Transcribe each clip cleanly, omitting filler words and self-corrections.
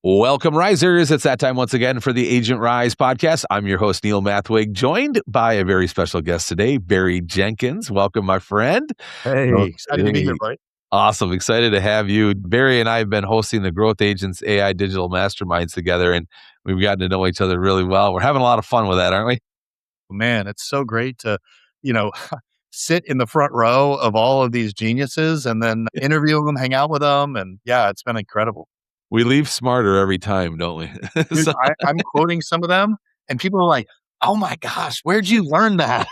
Welcome, Risers. It's that time once again for the Agent Rise podcast. I'm your host, Neil Mathweg, joined by a very special guest today, Barry Jenkins. Welcome, my friend. Hey, excited to be here, buddy. Awesome. Excited to have you. Barry and I have been hosting the Growth Agents AI Digital Masterminds together, and we've gotten to know each other really well. We're having a lot of fun with that, aren't we? Man, it's so great to, you know, sit in the front row of all of these geniuses and then interview them, hang out with them. And yeah, it's been incredible. We leave smarter every time, don't we? Dude, So- I'm quoting some of them and people are like, oh my gosh, where'd you learn that?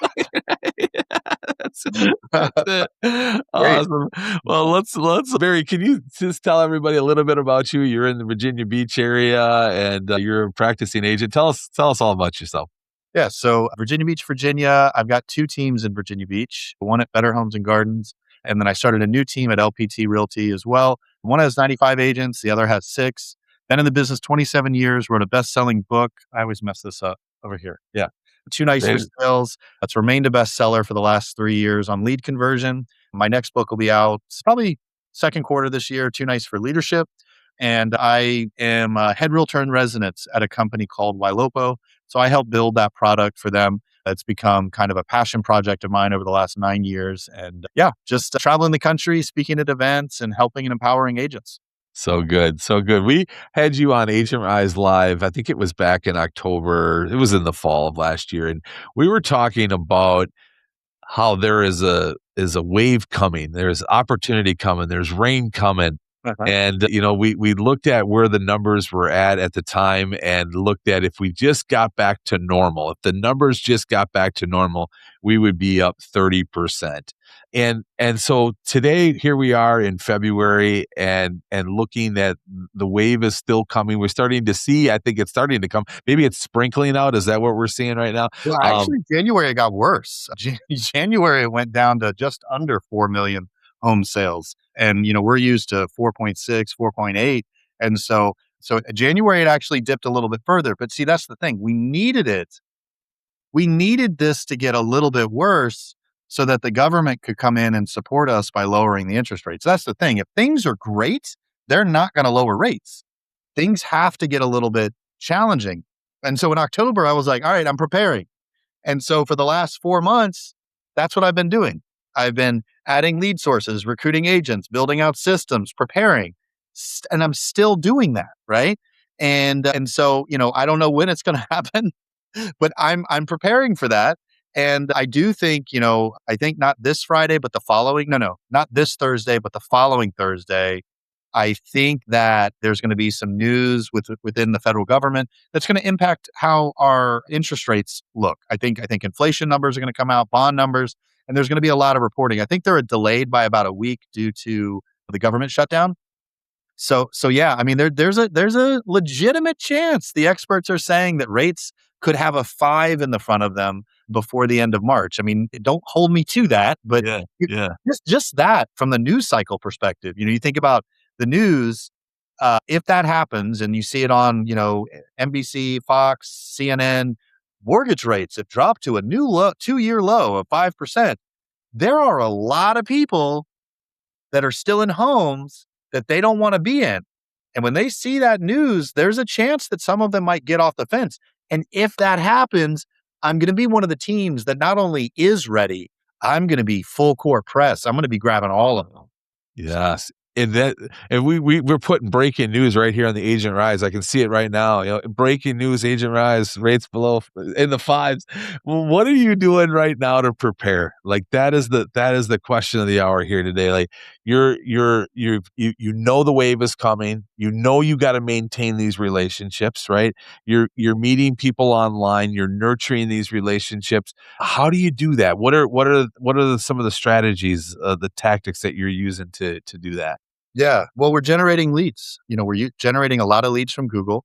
That's it. Great. Awesome. Well, let's Barry, can you just tell everybody a little bit about you? You're in the Virginia Beach area and you're a practicing agent. Tell us all about yourself. Yeah. So Virginia Beach, Virginia, I've got two teams in Virginia Beach, one at Better Homes and Gardens. And then I started a new team at LPT Realty as well. One has 95 agents, the other has 6. Been in the business 27 years, wrote a best-selling book. I always mess this up over here. Yeah. Too Nice for Sales. That's remained a bestseller for the last 3 years on lead conversion. My next book will be out probably second quarter this year, Too Nice for Leadership. And I am a head realtor in residence at a company called Ylopo. So I helped build that product for them. It's become kind of a passion project of mine over the last 9 years. And yeah, just traveling the country, speaking at events and helping and empowering agents. So good. So good. We had you on Agent Rise Live. I think it was back in October. It was in the fall of last year. And we were talking about how there is a wave coming. There's opportunity coming. There's rain coming. Uh-huh. And, we looked at where the numbers were at the time and looked at if we just got back to normal, if the numbers just got back to normal, we would be up 30%. And so today, here we are in February and looking at the wave is still coming. We're starting to see, I think it's starting to come. Maybe it's sprinkling out. Is that what we're seeing right now? Well, actually, January got worse. January went down to just under 4 million home sales. And, we're used to 4.6, 4.8. And so January, it actually dipped a little bit further. But see, that's the thing. We needed it. We needed this to get a little bit worse so that the government could come in and support us by lowering the interest rates. That's the thing. If things are great, they're not going to lower rates. Things have to get a little bit challenging. And so in October, I was like, all right, I'm preparing. And so for the last 4 months, that's what I've been doing. I've been adding lead sources, recruiting agents, building out systems, preparing, and I'm still doing that, right? And so, I don't know when it's going to happen, but I'm preparing for that. And I do think, I think not this Friday, but the following, no, not this Thursday, but the following Thursday, I think that there's going to be some news within the federal government that's going to impact how our interest rates look. I think inflation numbers are going to come out, bond numbers, and there's going to be a lot of reporting. I think they're delayed by about a week due to the government shutdown. So yeah, I mean there's a legitimate chance the experts are saying that rates could have a 5 in the front of them before the end of March. I mean, don't hold me to that, but Yeah. just that from the news cycle perspective. You think about the news, if that happens and you see it on, NBC, Fox, CNN, mortgage rates have dropped to a new 2-year low of 5%. There are a lot of people that are still in homes that they don't want to be in. And when they see that news, there's a chance that some of them might get off the fence. And if that happens, I'm going to be one of the teams that not only is ready, I'm going to be full court press. I'm going to be grabbing all of them. Yes. And we're putting breaking news right here on the Agent Rise. I can see it right now. Breaking news, Agent Rise, rates below in the 5s. Well, what are you doing right now to prepare? Like that is the question of the hour here today. Like you know the wave is coming. You got to maintain these relationships, right? You're meeting people online. You're nurturing these relationships. How do you do that? What are some of the strategies, the tactics that you're using to do that? Yeah. Well, we're generating leads. We're generating a lot of leads from Google.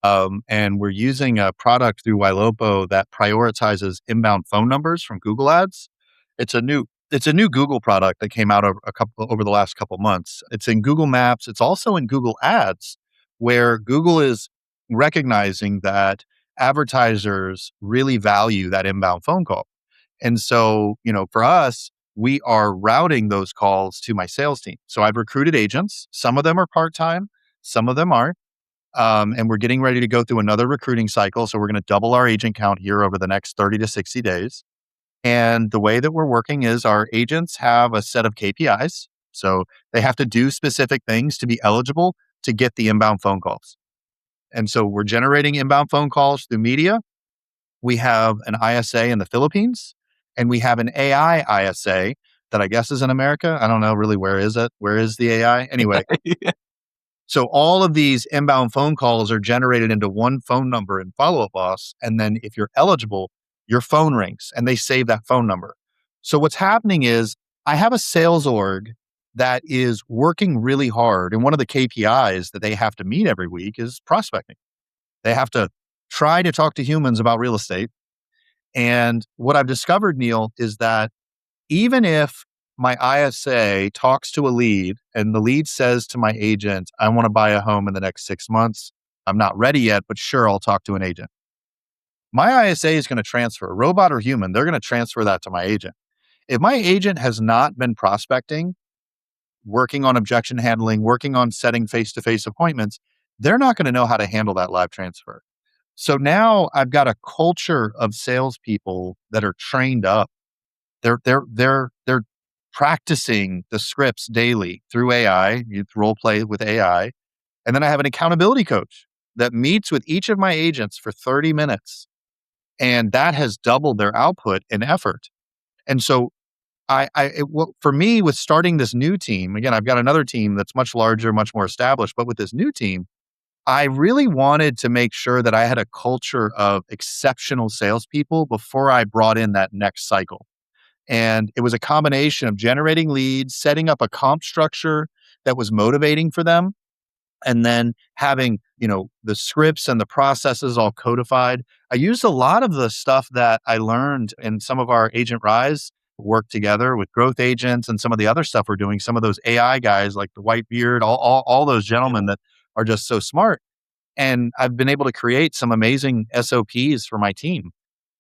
And we're using a product through Ylopo that prioritizes inbound phone numbers from Google Ads. It's a new Google product that came out over the last couple months. It's in Google Maps. It's also in Google Ads, where Google is recognizing that advertisers really value that inbound phone call. And so, for us, we are routing those calls to my sales team. So I've recruited agents. Some of them are part-time, some of them aren't. And we're getting ready to go through another recruiting cycle. So we're going to double our agent count here over the next 30 to 60 days. And the way that we're working is our agents have a set of KPIs. So they have to do specific things to be eligible to get the inbound phone calls. And so we're generating inbound phone calls through media. We have an ISA in the Philippines, and we have an AI ISA that I guess is in America. I don't know really where is it? Where is the AI? Anyway, so all of these inbound phone calls are generated into one phone number in Follow Up Boss. And then if you're eligible, your phone rings and they save that phone number. So what's happening is I have a sales org that is working really hard. And one of the KPIs that they have to meet every week is prospecting. They have to try to talk to humans about real estate. And what I've discovered, Neil, is that even if my ISA talks to a lead and the lead says to my agent, I want to buy a home in the next 6 months. I'm not ready yet, but sure, I'll talk to an agent. My ISA is going to transfer, robot or human, they're going to transfer that to my agent. If my agent has not been prospecting, working on objection handling, working on setting face to face appointments, they're not going to know how to handle that live transfer. So now I've got a culture of salespeople that are trained up. They're practicing the scripts daily through AI. You role play with AI, and then I have an accountability coach that meets with each of my agents for 30 minutes, and that has doubled their output and effort. And so, for me, with starting this new team, again, I've got another team that's much larger, much more established, but with this new team, I really wanted to make sure that I had a culture of exceptional salespeople before I brought in that next cycle. And it was a combination of generating leads, setting up a comp structure that was motivating for them, and then having, the scripts and the processes all codified. I used a lot of the stuff that I learned in some of our Agent Rise work together with growth agents and some of the other stuff we're doing. Some of those AI guys like the white beard, all those gentlemen that are just so smart. And I've been able to create some amazing SOPs for my team.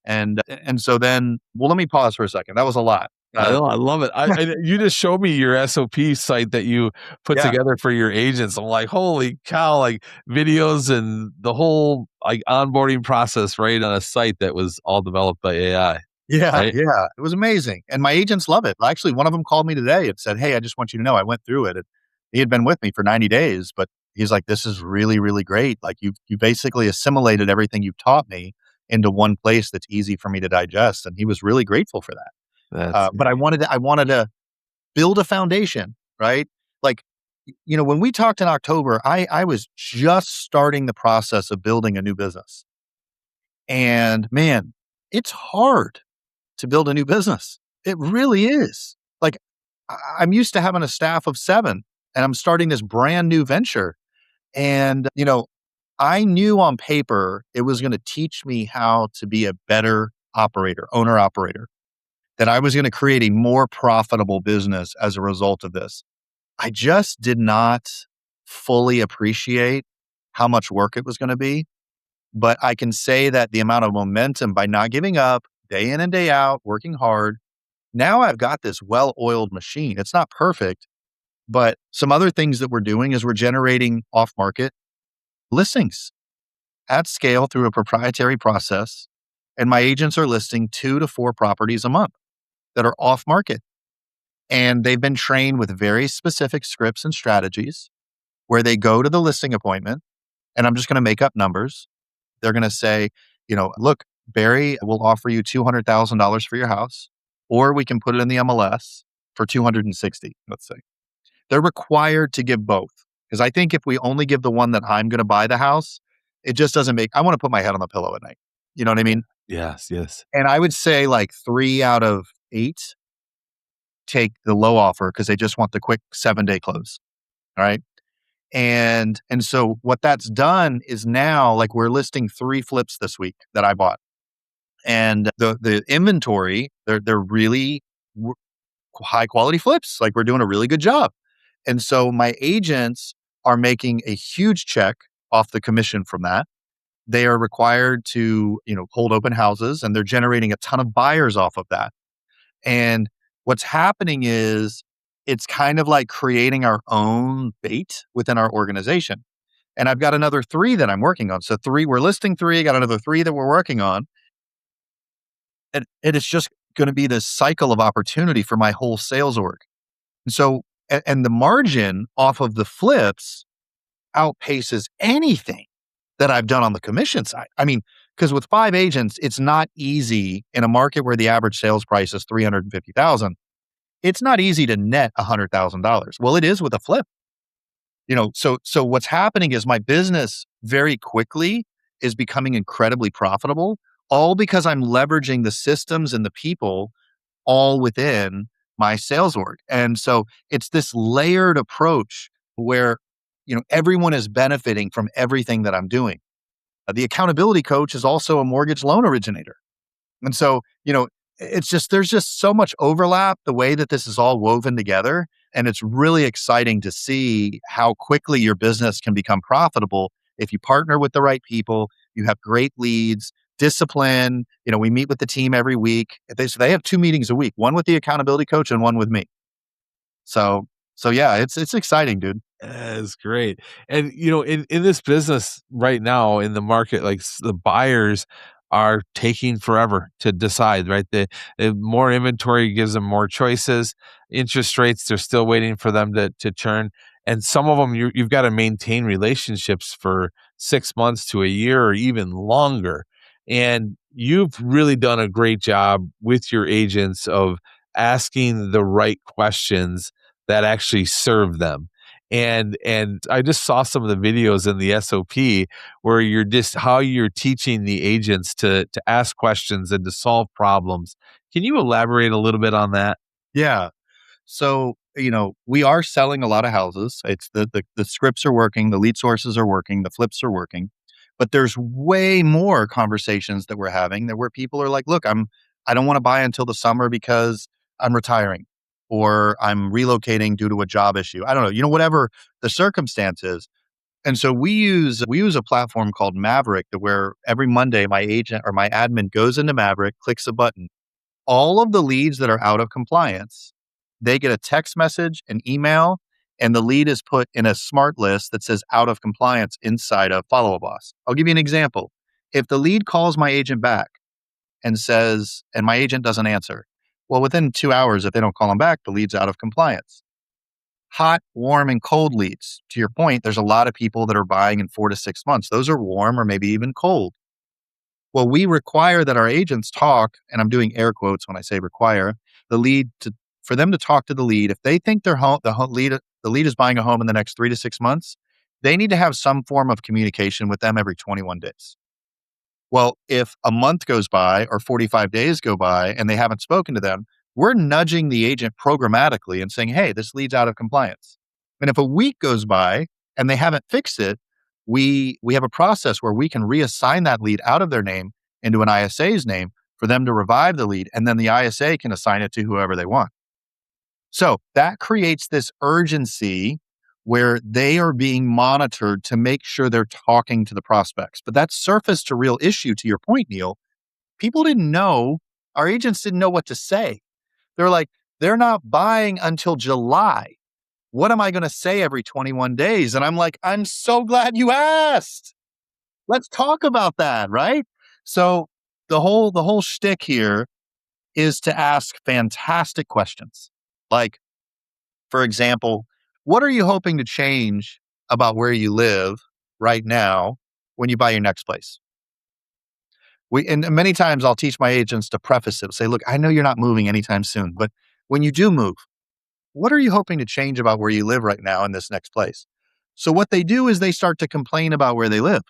And so then, well, let me pause for a second. That was a lot. I know, I love it. I you just showed me your SOP site that you put Yeah, together for your agents. I'm like, "Holy cow," like, videos and the whole, like, onboarding process right on a site that was all developed by AI, yeah, right? yeah. It was amazing, and my agents love it. Actually, one of them called me today and said, "Hey, I just want you to know I went through it." And he had been with me for 90 days, but he's like, "This is really, really great. Like you basically assimilated everything you've taught me into one place that's easy for me to digest." And he was really grateful for that. That's But I wanted to build a foundation, right? Like, when we talked in October, I was just starting the process of building a new business. And man, it's hard to build a new business. It really is. Like, I'm used to having a staff of 7 and I'm starting this brand new venture. And, I knew on paper it was going to teach me how to be a better operator, owner operator, that I was going to create a more profitable business as a result of this. I just did not fully appreciate how much work it was going to be. But I can say that the amount of momentum by not giving up day in and day out, working hard, now I've got this well oiled machine. It's not perfect, but some other things that we're doing is we're generating off market listings at scale through a proprietary process. And my agents are listing 2 to 4 properties a month that are off market. And they've been trained with very specific scripts and strategies where they go to the listing appointment, and I'm just going to make up numbers. They're going to say, look, Barry will offer you $200,000 for your house, or we can put it in the MLS for 260, let's say. They're required to give both. Because I think if we only give the one that I'm going to buy the house, it just doesn't I want to put my head on the pillow at night. You know what I mean? yes, yes. And I would say like 3 out of 8 take the low offer because they just want the quick 7-day close. All right. And so what that's done is now like we're listing 3 flips this week that I bought. And the inventory, they're really high quality flips. Like we're doing a really good job. And so my agents are making a huge check off the commission from that. They are required to, hold open houses, and they're generating a ton of buyers off of that. And what's happening is it's kind of like creating our own bait within our organization. And I've got another 3 that I'm working on. So 3, we're listing 3, got another 3 that we're working on. And it's just going to be this cycle of opportunity for my whole sales org. And so, and the margin off of the flips outpaces anything that I've done on the commission side. I mean, because with 5 agents, it's not easy in a market where the average sales price is 350,000. It's not easy to net $100,000. Well, it is with a flip. So what's happening is my business very quickly is becoming incredibly profitable, all because I'm leveraging the systems and the people all within my sales org. And so it's this layered approach where, everyone is benefiting from everything that I'm doing. The accountability coach is also a mortgage loan originator. And so, there's just so much overlap the way that this is all woven together. And it's really exciting to see how quickly your business can become profitable if you partner with the right people, you have great leads, discipline. We meet with the team every week. So they have 2 meetings a week, one with the accountability coach and one with me. So yeah, it's exciting, dude. That's great. And in this business right now in the market, like the buyers are taking forever to decide, right? The more inventory gives them more choices. Interest rates, they're still waiting for them to turn. And some of them you've got to maintain relationships for 6 months to a year or even longer. And you've really done a great job with your agents of asking the right questions that actually serve them. And I just saw some of the videos in the SOP where you're just how you're teaching the agents to ask questions and to solve problems. Can you elaborate a little bit on that? Yeah. So, we are selling a lot of houses. It's the scripts are working, the lead sources are working, the flips are working. But there's way more conversations that we're having that where people are like, look, I don't want to buy until the summer because I'm retiring or I'm relocating due to a job issue. I don't know, whatever the circumstance is. And so we use a platform called Mathweg that where every Monday my agent or my admin goes into Mathweg, clicks a button. All of the leads that are out of compliance, they get a text message, an email, and the lead is put in a smart list that says out of compliance inside of Follow Up Boss. I'll give you an example. If the lead calls my agent back and says, and my agent doesn't answer, well, within 2 hours, if they don't call him back, the lead's out of compliance. Hot, warm, and cold leads. To your point, there's a lot of people that are buying in 4 to 6 months. Those are warm or maybe even cold. Well, we require that our agents talk, and I'm doing air quotes when I say require, the lead for them to talk to the lead. If they think the lead is buying a home in the next 3 to 6 months, they need to have some form of communication with them every 21 days. Well, if a month goes by or 45 days go by and they haven't spoken to them, we're nudging the agent programmatically and saying, hey, this lead's out of compliance. And if a week goes by and they haven't fixed it, we have a process where we can reassign that lead out of their name into an ISA's name for them to revive the lead. And then the ISA can assign it to whoever they want. So that creates this urgency where they are being monitored to make sure they're talking to the prospects. But that surfaced a real issue to your point, Neil. People didn't know, our agents didn't know what to say. They're like, they're not buying until July. What am I going to say every 21 days? And I'm like, I'm so glad you asked. Let's talk about that, right? So the whole shtick here is to ask fantastic questions. Like, for example, what are you hoping to change about where you live right now when you buy your next place? And many times I'll teach my agents to preface it, say, look, I know you're not moving anytime soon, but when you do move, what are you hoping to change about where you live right now in this next place? So what they do is they start to complain about where they live.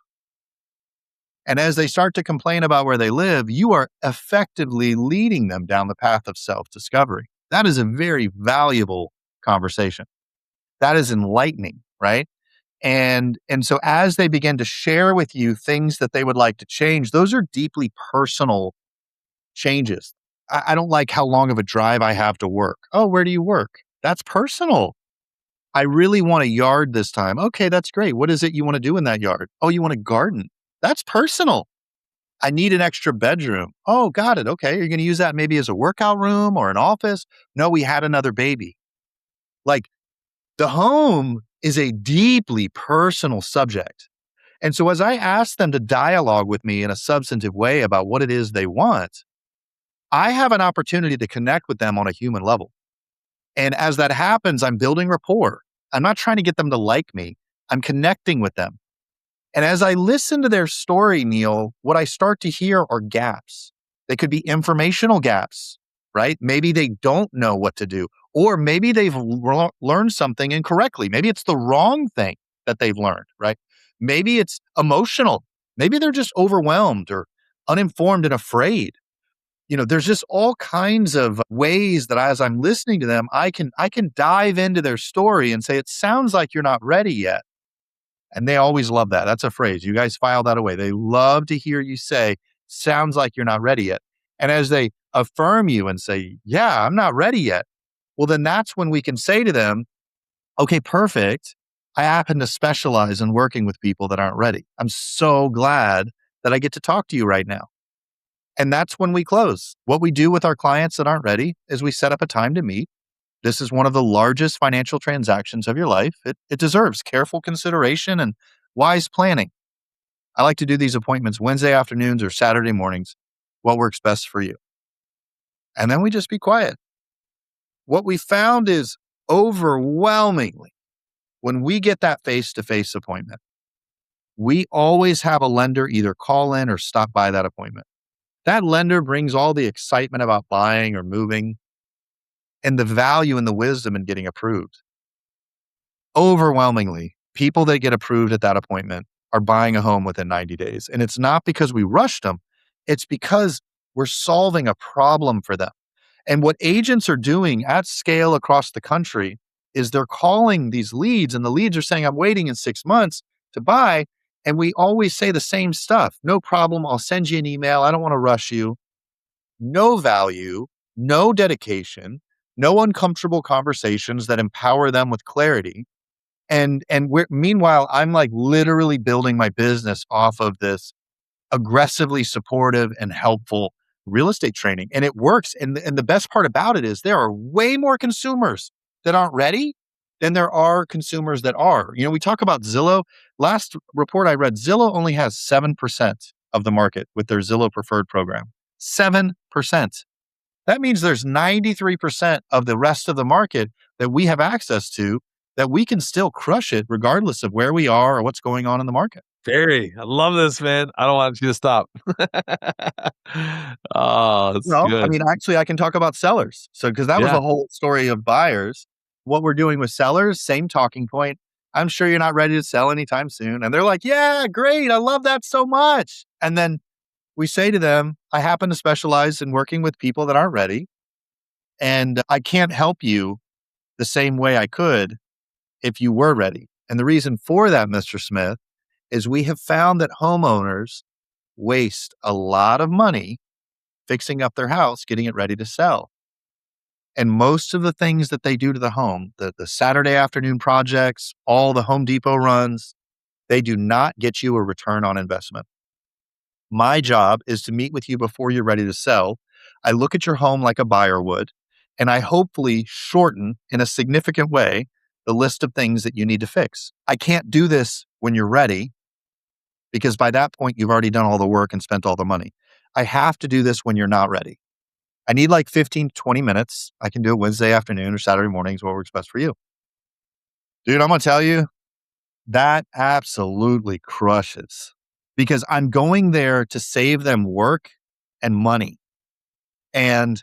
And as they start to complain about where they live, you are effectively leading them down the path of self-discovery. That is a very valuable conversation. That is enlightening, right? And so as they begin to share with you things that they would like to change, those are deeply personal changes. I don't like how long of a drive I have to work. Oh, where do you work? That's personal. I really want a yard this time. Okay, that's great. What is it you want to do in that yard? Oh, you want a garden. That's personal. I need an extra bedroom. Oh, got it. Okay. You're going to use that maybe as a workout room or an office? No, we had another baby. Like the home is a deeply personal subject. And so as I ask them to dialogue with me in a substantive way about what it is they want, I have an opportunity to connect with them on a human level. And as that happens, I'm building rapport. I'm not trying to get them to like me. I'm connecting with them. And as I listen to their story, Neil, what I start to hear are gaps. They could be informational gaps, right? Maybe they don't know what to do, or maybe they've learned something incorrectly. Maybe it's the wrong thing that they've learned, right? Maybe it's emotional. Maybe they're just overwhelmed or uninformed and afraid. There's just all kinds of ways that as I'm listening to them, I can dive into their story and say, it sounds like you're not ready yet. And they always love that. That's a phrase. You guys file that away. They love to hear you say, sounds like you're not ready yet. And as they affirm you and say, yeah, I'm not ready yet. Well, then that's when we can say to them, okay, perfect. I happen to specialize in working with people that aren't ready. I'm so glad that I get to talk to you right now. And that's when we close. What we do with our clients that aren't ready is we set up a time to meet. This is one of the largest financial transactions of your life. It deserves careful consideration and wise planning. I like to do these appointments Wednesday afternoons or Saturday mornings, what works best for you. And then we just be quiet. What we found is overwhelmingly, when we get that face-to-face appointment, we always have a lender either call in or stop by that appointment. That lender brings all the excitement about buying or moving and the value and the wisdom in getting approved. Overwhelmingly, people that get approved at that appointment are buying a home within 90 days. And it's not because we rushed them, it's because we're solving a problem for them. And what agents are doing at scale across the country is they're calling these leads, and the leads are saying, I'm waiting in 6 months to buy. And we always say the same stuff. No problem. I'll send you an email. I don't want to rush you. No value, no dedication, no uncomfortable conversations that empower them with clarity. And meanwhile, I'm like literally building my business off of this aggressively supportive and helpful real estate training. And it works. And the best part about it is there are way more consumers that aren't ready than there are consumers that are. We talk about Zillow. Last report I read, Zillow only has 7% of the market with their Zillow Preferred program. 7%. That means there's 93% of the rest of the market that we have access to that we can still crush it regardless of where we are or what's going on in the market. Barry, I love this, man. I don't want you to stop. Oh, it's Well, I good. mean, actually, I can talk about sellers. So, because that was Yeah. the whole story of buyers. What we're doing with sellers, same talking point. I'm sure you're not ready to sell anytime soon. And they're like, yeah, great. I love that so much. And then we say to them, I happen to specialize in working with people that aren't ready. And I can't help you the same way I could if you were ready. And the reason for that, Mr. Smith, is we have found that homeowners waste a lot of money fixing up their house, getting it ready to sell. And most of the things that they do to the home, the Saturday afternoon projects, all the Home Depot runs, they do not get you a return on investment. My job is to meet with you before you're ready to sell. I look at your home like a buyer would, and I hopefully shorten in a significant way the list of things that you need to fix. I can't do this when you're ready because by that point, you've already done all the work and spent all the money. I have to do this when you're not ready. I need like 15 to 20 minutes. I can do it Wednesday afternoon or Saturday mornings, what works best for you. Dude, I'm going to tell you, that absolutely crushes because I'm going there to save them work and money. And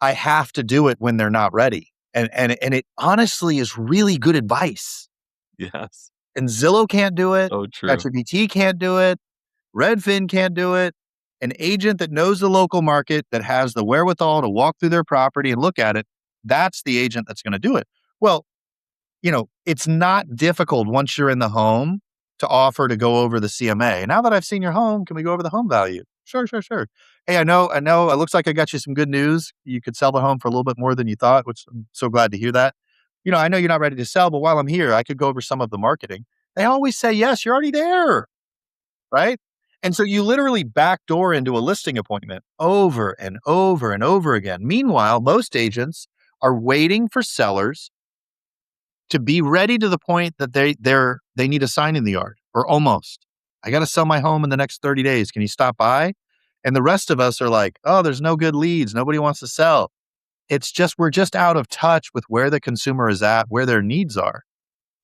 I have to do it when they're not ready. And it honestly is really good advice. Yes. And Zillow can't do it. So true. ChatGPT can't do it. Redfin can't do it. An agent that knows the local market, that has the wherewithal to walk through their property and look at it, that's the agent that's going to do it. Well, it's not difficult once you're in the home to offer to go over the CMA. Now that I've seen your home, can we go over the home value? Sure, sure, sure. Hey, I know. It looks like I got you some good news. You could sell the home for a little bit more than you thought, which I'm so glad to hear that. I know you're not ready to sell, but while I'm here, I could go over some of the marketing. They always say, yes, you're already there. Right. And so you literally backdoor into a listing appointment over and over and over again. Meanwhile, most agents are waiting for sellers to be ready to the point that they need a sign in the yard or almost. I got to sell my home in the next 30 days. Can you stop by? And the rest of us are like, oh, there's no good leads. Nobody wants to sell. It's just we're just out of touch with where the consumer is at, where their needs are.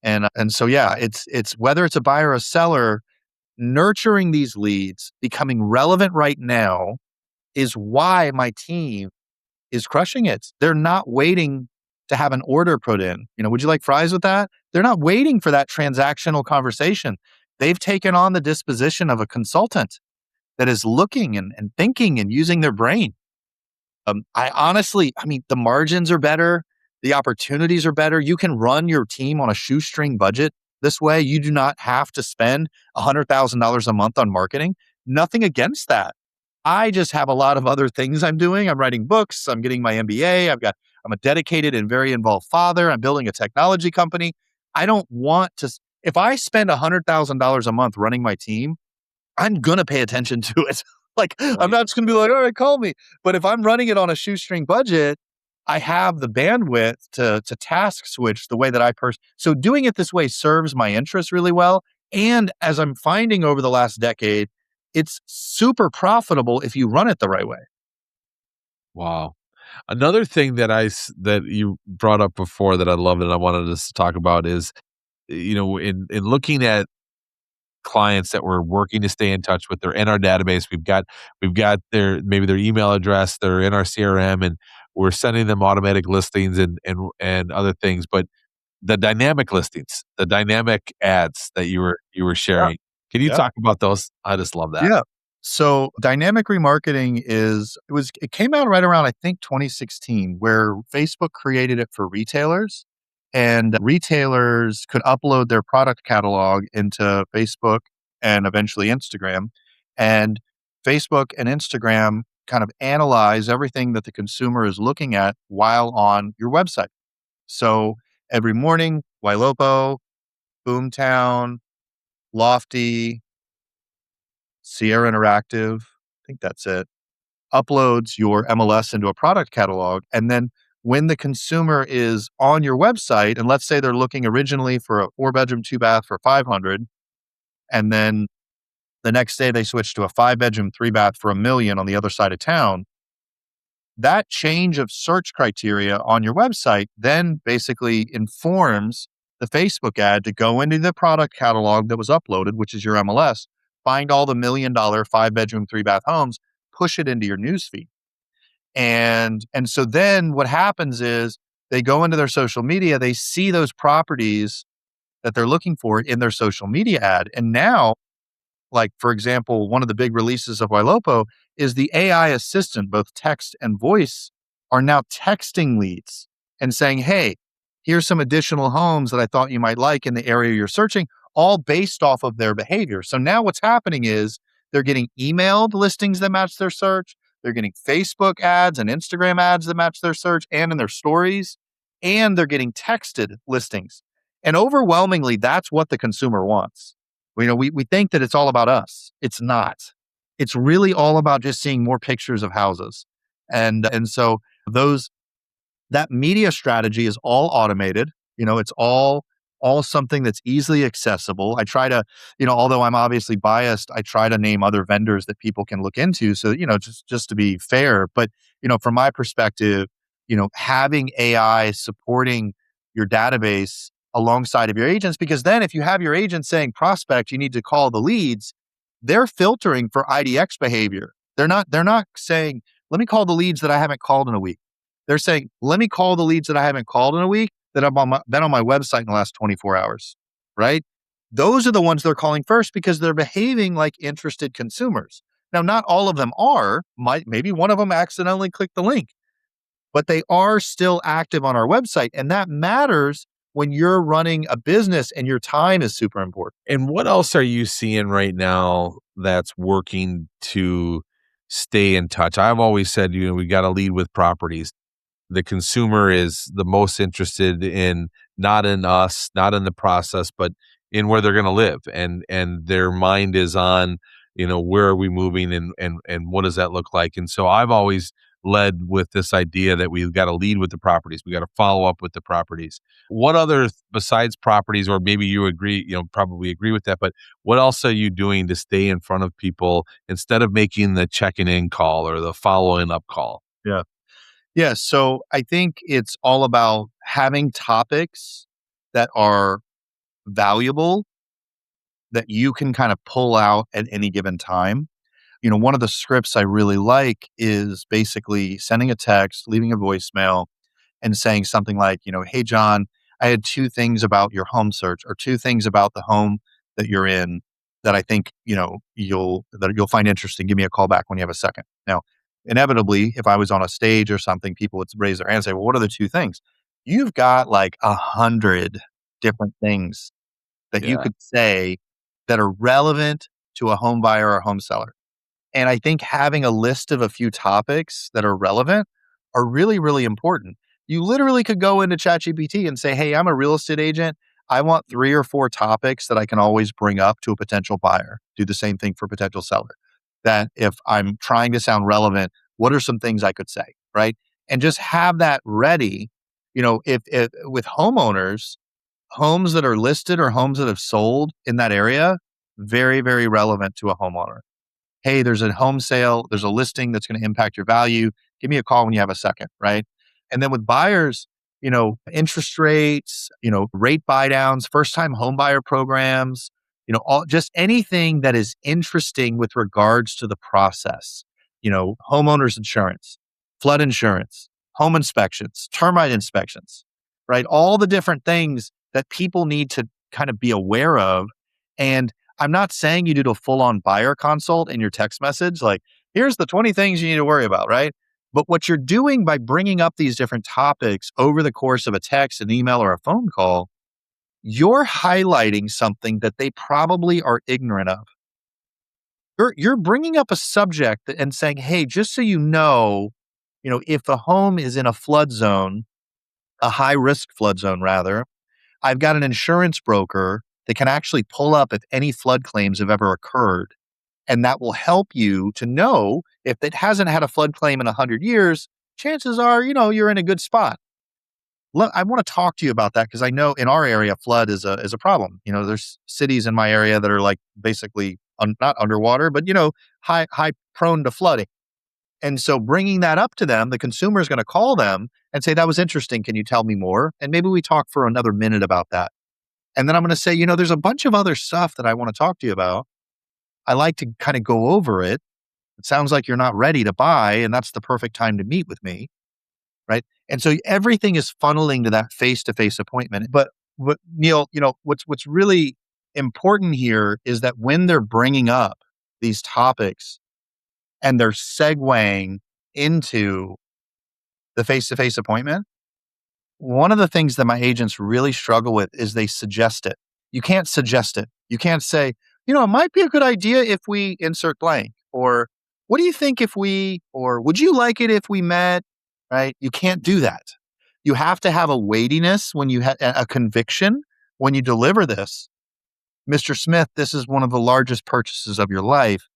And so yeah, it's whether it's a buyer or a seller, nurturing these leads, becoming relevant right now is why my team is crushing it. They're not waiting to have an order put in. Would you like fries with that? They're not waiting for that transactional conversation. They've taken on the disposition of a consultant that is looking and thinking and using their brain. I mean, the margins are better. The opportunities are better. You can run your team on a shoestring budget this way. You do not have to spend $100,000 a month on marketing. Nothing against that. I just have a lot of other things I'm doing. I'm writing books. I'm getting my MBA. I'm a dedicated and very involved father. I'm building a technology company. I don't want to, if I spend $100,000 a month running my team, I'm going to pay attention to it. Like, I'm Right. not just going to be like, all right, call me. But if I'm running it on a shoestring budget, I have the bandwidth to task switch the way that so doing it this way serves my interests really well. And as I'm finding over the last decade, it's super profitable if you run it the right way. Wow. Another thing that you brought up before that I loved and I wanted us to talk about is, in looking at clients that we're working to stay in touch with, they're in our database. We've got their email address, they're in our CRM, and we're sending them automatic listings and other things. But the dynamic listings, the dynamic ads that you were Yeah. sharing, can you Yeah. talk about those? I just love that. Yeah. So dynamic remarketing it came out right around I think 2016 where Facebook created it for retailers and retailers could upload their product catalog into Facebook and eventually Instagram and Facebook and Instagram kind of analyze everything that the consumer is looking at while on your website. So every morning, Wailopo, Boomtown, Lofty, Sierra Interactive, I think that's it, uploads your MLS into a product catalog. And then when the consumer is on your website, and let's say they're looking originally for a 4-bedroom, 2-bath for 500, and then the next day they switch to a 5-bedroom, 3-bath for 1 million on the other side of town, that change of search criteria on your website then basically informs the Facebook ad to go into the product catalog that was uploaded, which is your MLS, find all the $1 million 5-bedroom, 3-bath homes, push it into your newsfeed. And so then what happens is they go into their social media, they see those properties that they're looking for in their social media ad. And now, like, for example, one of the big releases of Wailopo is the AI assistant, both text and voice, are now texting leads and saying, hey, here's some additional homes that I thought you might like in the area you're searching, all based off of their behavior. So now what's happening is they're getting emailed listings that match their search. They're getting Facebook ads and Instagram ads that match their search and in their stories. And they're getting texted listings. And overwhelmingly, that's what the consumer wants. We think that it's all about us. It's not. It's really all about just seeing more pictures of houses. And so those that media strategy is all automated. It's all something that's easily accessible. I try to, although I'm obviously biased, I try to name other vendors that people can look into. So, just to be fair. But, from my perspective, having AI supporting your database alongside of your agents, because then if you have your agent saying prospect, you need to call the leads, they're filtering for IDX behavior. They're not saying, let me call the leads that I haven't called in a week. They're saying, let me call the leads that I haven't called in a week that have been on my website in the last 24 hours, right? Those are the ones they're calling first because they're behaving like interested consumers. Now, not all of them maybe one of them accidentally clicked the link, but they are still active on our website. And that matters when you're running a business and your time is super important. And what else are you seeing right now that's working to stay in touch? I've always said, we got to lead with properties. The consumer is the most interested in not in us, not in the process, but in where they're going to live, and their mind is on, where are we moving and what does that look like? And so I've always led with this idea that we've got to lead with the properties. We got to follow up with the properties. What other besides properties, or maybe you agree, probably agree with that, but what else are you doing to stay in front of people instead of making the checking in call or the following up call? Yeah. Yeah. So I think it's all about having topics that are valuable that you can kind of pull out at any given time. One of the scripts I really like is basically sending a text, leaving a voicemail, and saying something like, hey, John, I had two things about your home search or two things about the home that you're in that I think, you'll find interesting. Give me a call back when you have a second. Now, inevitably, if I was on a stage or something, people would raise their hand and say, well, what are the two things? You've got like 100 different things that you Yeah. could say that are relevant to a home buyer or home seller. And I think having a list of a few topics that are relevant are really, really important. You literally could go into ChatGPT and say, hey, I'm a real estate agent. I want 3 or 4 topics that I can always bring up to a potential buyer. Do the same thing for potential seller. That if I'm trying to sound relevant, what are some things I could say? Right. And just have that ready. If with homeowners, homes that are listed or homes that have sold in that area, very, very relevant to a homeowner. Hey, there's a home sale, there's a listing that's going to impact your value. Give me a call when you have a second, right? And then with buyers, interest rates, rate buy downs, first time home buyer programs, all just anything that is interesting with regards to the process, homeowners insurance, flood insurance, home inspections, termite inspections, right? All the different things that people need to kind of be aware of. And I'm not saying you do a full on buyer consult in your text message, like, here's the 20 things you need to worry about, right? But what you're doing by bringing up these different topics over the course of a text, an email, or a phone call, you're highlighting something that they probably are ignorant of. You're bringing up a subject and saying, hey, just so if a home is in a flood zone, a high risk flood zone, rather, I've got an insurance broker that can actually pull up if any flood claims have ever occurred. And that will help you to know if it hasn't had a flood claim in 100 years, chances are, you're in a good spot. Look, I want to talk to you about that because I know in our area, flood is a problem. There's cities in my area that are like basically not underwater, but high prone to flooding. And so bringing that up to them, the consumer is going to call them and say, that was interesting. Can you tell me more? And maybe we talk for another minute about that. And then I'm going to say, there's a bunch of other stuff that I want to talk to you about. I like to kind of go over it. It sounds like you're not ready to buy, and that's the perfect time to meet with me. Right. And so everything is funneling to that face to face appointment. But Neil, what's really important here is that when they're bringing up these topics and they're segueing into the face to face appointment, one of the things that my agents really struggle with is they suggest it. You can't suggest it. You can't say, it might be a good idea if we insert blank, or what do you think if we, or would you like it if we met? Right? You can't do that. You have to have a weightiness when you have a conviction when you deliver this. Mr. Smith, this is one of the largest purchases of your life.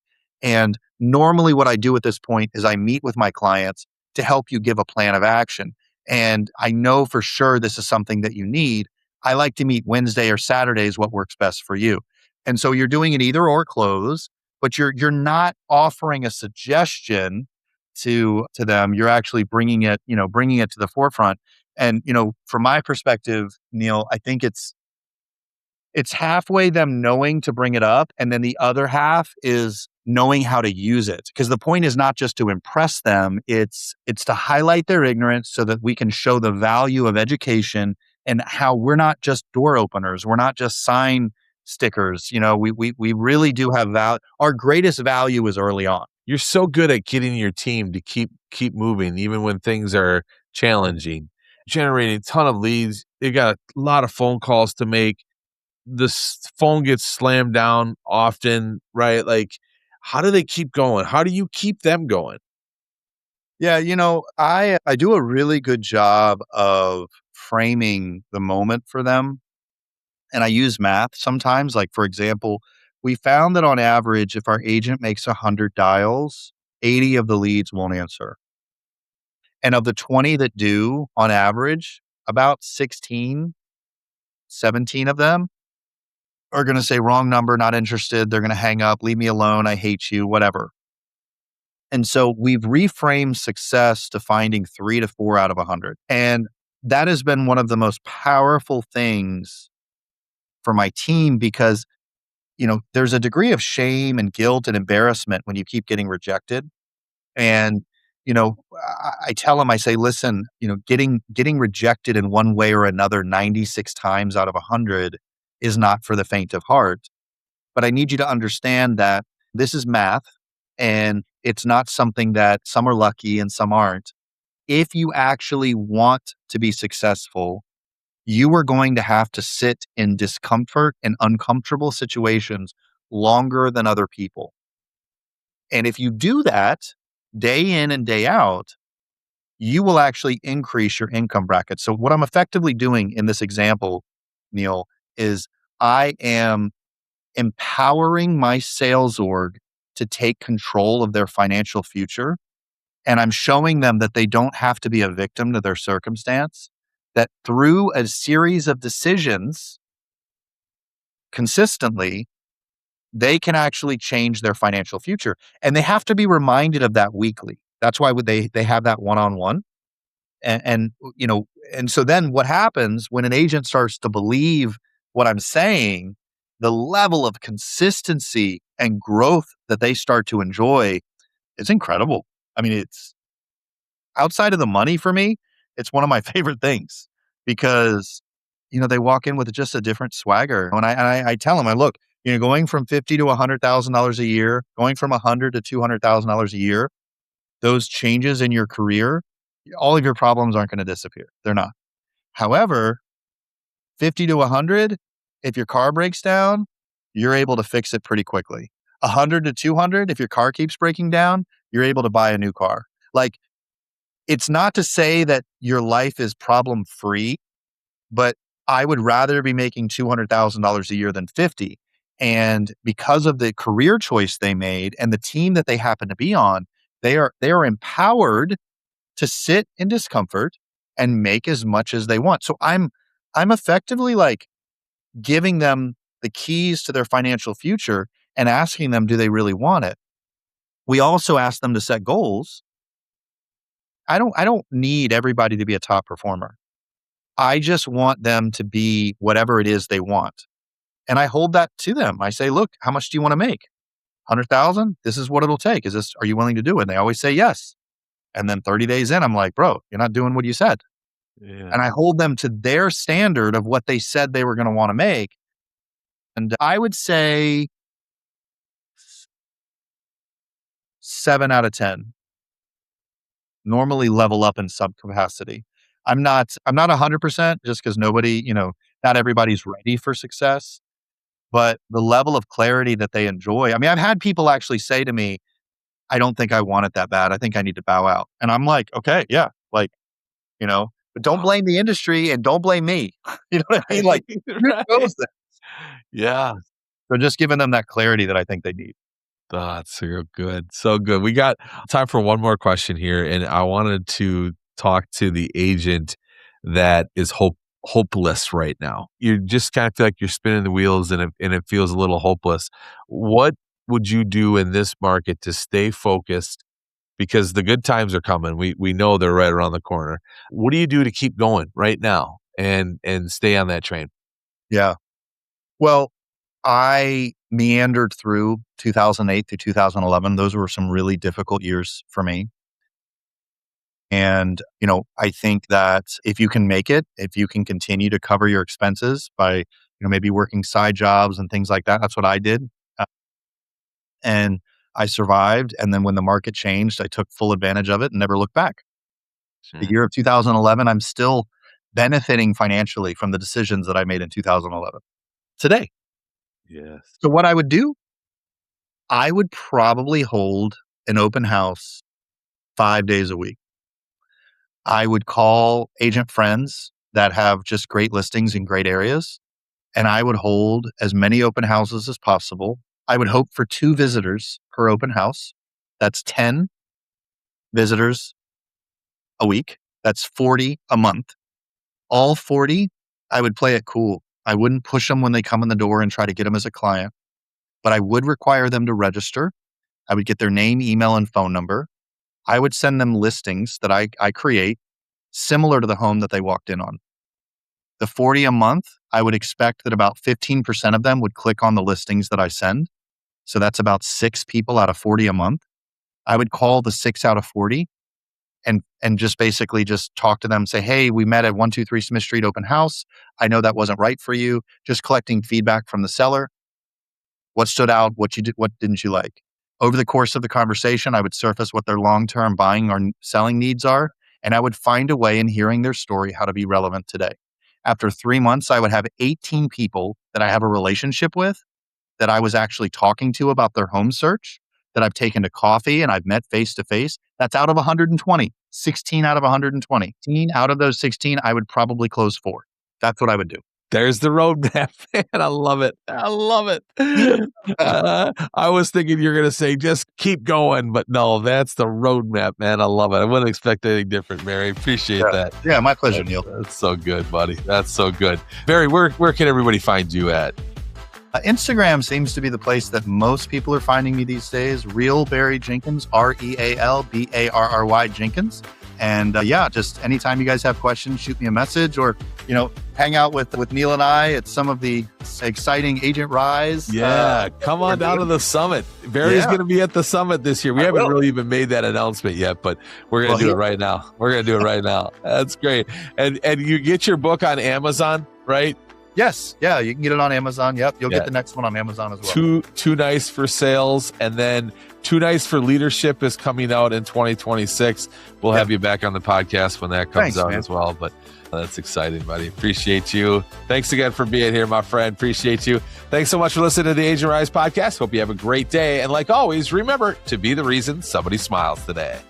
And normally what I do at this point is I meet with my clients to help you give a plan of action. And I know for sure this is something that you need. I like to meet Wednesday or Saturdays, what works best for you. And so you're doing an either or close, but you're not offering a suggestion to them. You're actually bringing it to the forefront. And from my perspective, Neil, I think it's halfway them knowing to bring it up, and then the other half is knowing how to use it. Because the point is not just to impress them, it's to highlight their ignorance so that we can show the value of education and how we're not just door openers, we're not just sign stickers. We really do have value. Our greatest value is early on. You're so good at getting your team to keep moving even when things are challenging, generating a ton of leads. You got a lot of phone calls to make. This phone gets slammed down often, right? Like, how do they keep going? How do you keep them going? Yeah, I do a really good job of framing the moment for them. And I use math sometimes. Like, for example, we found that on average, if our agent makes 100 dials, 80 of the leads won't answer. And of the 20 that do, on average, about 16, 17 of them are going to say, wrong number, not interested. They're going to hang up, leave me alone. I hate you, whatever. And so we've reframed success to finding 3 to 4 out of 100. And that has been one of the most powerful things for my team because, there's a degree of shame and guilt and embarrassment when you keep getting rejected. And, I tell them, I say, listen, getting rejected in one way or another 96 times out of 100 is not for the faint of heart. But I need you to understand that this is math and it's not something that some are lucky and some aren't. If you actually want to be successful, you are going to have to sit in discomfort and uncomfortable situations longer than other people. And if you do that day in and day out, you will actually increase your income bracket. So, what I'm effectively doing in this example, Neil, is I am empowering my sales org to take control of their financial future. And I'm showing them that they don't have to be a victim to their circumstance, that through a series of decisions consistently, they can actually change their financial future. And they have to be reminded of that weekly. That's why they have that one-on-one. And so then what happens when an agent starts to believe what I'm saying, the level of consistency and growth that they start to enjoy is incredible. I mean, it's outside of the money for me, it's one of my favorite things because, they walk in with just a different swagger. And I tell them, I look, going from 50 to $100,000 a year, going from 100 to $200,000 a year, those changes in your career, all of your problems aren't going to disappear. They're not. However, 50 to 100, if your car breaks down, you're able to fix it pretty quickly. 100 to 200, if your car keeps breaking down, you're able to buy a new car. Like, it's not to say that your life is problem free, but I would rather be making $200,000 a year than 50. And because of the career choice they made and the team that they happen to be on, they are empowered to sit in discomfort and make as much as they want. So I'm effectively like giving them the keys to their financial future and asking them, do they really want it? We also ask them to set goals. I don't need everybody to be a top performer. I just want them to be whatever it is they want. And I hold that to them. I say, look, how much do you want to make? 100,000? This is what it'll take. Are you willing to do it? And they always say yes. And then 30 days in, I'm like, bro, you're not doing what you said. And Yeah. I hold them to their standard of what they said they were going to want to make. And I would say 7 out of 10 normally level up in some capacity. I'm not 100% just because not everybody's ready for success, but the level of clarity that they enjoy. I mean, I've had people actually say to me, I don't think I want it that bad. I think I need to bow out. And I'm like, okay, yeah, but don't blame the industry and don't blame me. You know what I mean? Like, you Right. chose that. Yeah. So just giving them that clarity that I think they need. Oh, that's so good. So good. We got time for one more question here, and I wanted to talk to the agent that is hopeless right now. You just kind of feel like you're spinning the wheels and it feels a little hopeless. What would you do in this market to stay focused? Because the good times are coming. We know they're right around the corner. What do you do to keep going right now and stay on that train? Yeah. Well, I meandered through 2008 to 2011. Those were some really difficult years for me. And, I think that if you can make it, if you can continue to cover your expenses by, maybe working side jobs and things like that, that's what I did. And I survived. And then when the market changed, I took full advantage of it and never looked back. The Sure. year of 2011, I'm still benefiting financially from the decisions that I made in 2011 today. Yes. So what I would do, I would probably hold an open house 5 days a week. I would call agent friends that have just great listings in great areas, and I would hold as many open houses as possible. I would hope for 2 visitors per open house. That's 10 visitors a week. That's 40 a month. All 40, I would play it cool. I wouldn't push them when they come in the door and try to get them as a client, but I would require them to register. I would get their name, email, and phone number. I would send them listings that I create similar to the home that they walked in on. The 40 a month, I would expect that about 15% of them would click on the listings that I send. So that's about 6 people out of 40 a month. I would call the 6 out of 40 and just basically just talk to them, say, hey, we met at 123 Smith Street open house. I know that wasn't right for you. Just collecting feedback from the seller. What stood out? What didn't you like? Over the course of the conversation, I would surface what their long-term buying or selling needs are, and I would find a way in hearing their story how to be relevant today. After 3 months, I would have 18 people that I have a relationship with that I was actually talking to about their home search, that I've taken to coffee and I've met face to face. That's out of 120, 16 out of 120. 16 out of those 16, I would probably close 4. That's what I would do. There's the roadmap, man. I love it. I love it. I was thinking you're going to say, just keep going, but no, that's the roadmap, man. I love it. I wouldn't expect anything different, Barry. Appreciate that. Yeah, my pleasure, Neil. That's so good, buddy. That's so good. Barry, where can everybody find you at? Instagram seems to be the place that most people are finding me these days. Real Barry Jenkins, RealBarry Jenkins. And just anytime you guys have questions, shoot me a message or, hang out with Neil and I at some of the exciting Agent Rise. Yeah, come on down to the summit. Barry's going to be at the summit this year. We haven't really even made that announcement yet, but we're going to do it right now. We're going to do it right now. That's great. And you get your book on Amazon, right? Yes. Yeah, you can get it on Amazon. Yep. You'll get the next one on Amazon as well. Too Nice for Sales. And then Too Nice for Leadership is coming out in 2026. We'll have you back on the podcast when that comes out as well. But that's exciting, buddy. Appreciate you. Thanks again for being here, my friend. Appreciate you. Thanks so much for listening to the Agent Rise podcast. Hope you have a great day. And like always, remember to be the reason somebody smiles today.